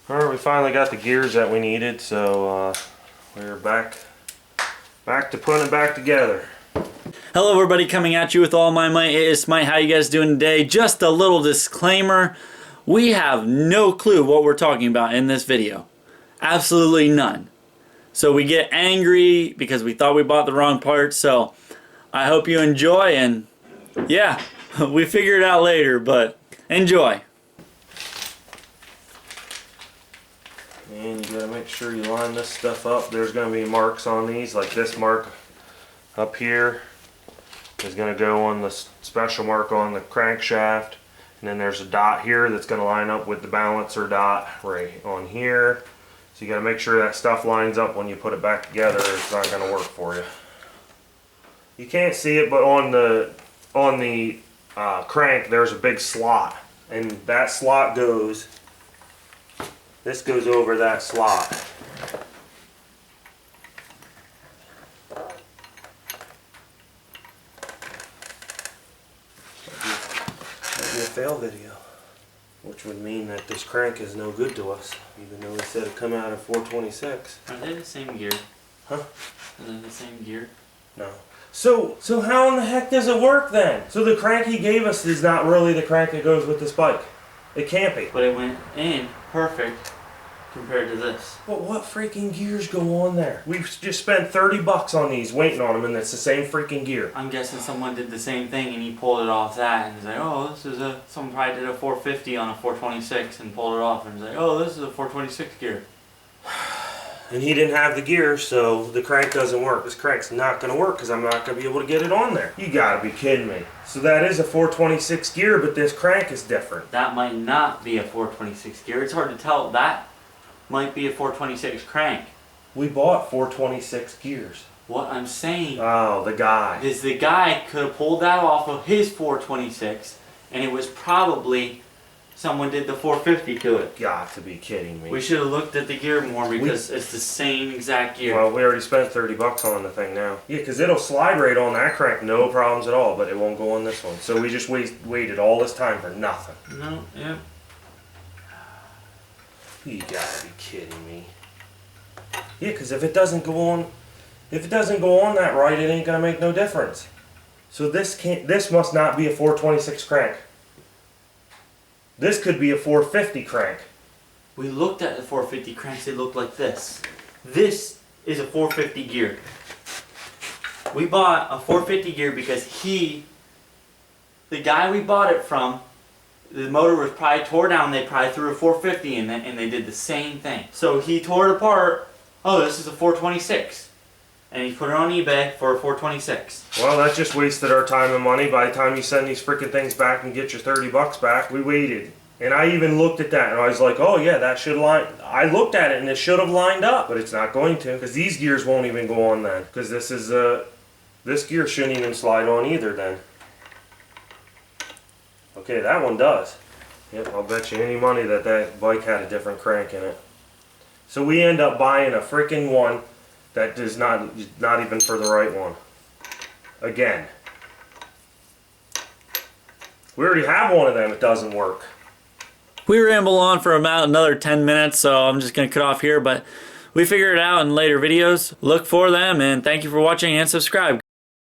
Alright, we finally got the gears that we needed, so we're back to putting it back together. Hello everybody, coming at you with all my might. It is Smite. How you guys doing today? Just a little disclaimer. We have no clue what we're talking about in this video. Absolutely none. So we get angry because we thought we bought the wrong part. So I hope you enjoy, and yeah, we figure it out later, but enjoy. And you gotta make sure you line this stuff up. There's gonna be marks on these, like this mark up here is gonna go on the special mark on the crankshaft. And then there's a dot here that's gonna line up with the balancer dot right on here. So you gotta make sure that stuff lines up when you put it back together. It's not gonna work for you. You can't see it, but on the crank there's a big slot, and that slot goes. This goes over that slot. Might be a fail video, which would mean that this crank is no good to us, even though we said it come out of 426. Are they the same gear? Huh? Are they the same gear? No. So how in the heck does it work then? So the crank he gave us is not really the crank that goes with this bike. It can't be. But it went in perfect compared to this. But what freaking gears go on there? We've just spent 30 bucks on these, waiting on them, and it's the same freaking gear. I'm guessing someone did the same thing and he pulled it off that and he's like, oh, this is a, someone probably did a 450 on a 426 and pulled it off and he's like, oh, this is a 426 gear. And he didn't have the gear, so the crank doesn't work. This crank's not going to work because I'm not going to be able to get it on there. You gotta be kidding me. So that is a 426 gear, but this crank is different. That might not be a 426 gear. It's hard to tell. That might be a 426 crank. We bought 426 gears. What I'm saying Oh, the guy. is the guy could have pulled that off of his 426 and it was probably someone did the 450 to it. Got to be kidding me. We should have looked at the gear more because it's the same exact gear. Well, we already spent 30 bucks on the thing now. Yeah, because it'll slide right on that crank, no problems at all, but it won't go on this one. So we just waited all this time for nothing. No, yeah. You gotta be kidding me. Yeah, because if it doesn't go on that right, it ain't gonna make no difference. So this must not be a 426 crank. This could be a 450 crank. We looked at the 450 cranks, they looked like this. This is a 450 gear. We bought a 450 gear because the guy we bought it from, the motor was probably tore down, they probably threw a 450 in it and they did the same thing. So he tore it apart, oh, this is a 426. And he put it on eBay for a 426. Well, that just wasted our time and money. By the time you send these freaking things back and get your 30 bucks back, we waited. And I even looked at that and I was like, oh yeah, that should line. I looked at it and it should have lined up, but it's not going to, because these gears won't even go on then. Because this gear shouldn't even slide on either then. Okay, that one does. Yep, I'll bet you any money that bike had a different crank in it. So we end up buying a freaking one that is not even for the right one. Again. We already have one of them, it doesn't work. We ramble on for about another 10 minutes, so I'm just going to cut off here, but we figure it out in later videos. Look for them, and thank you for watching and subscribe.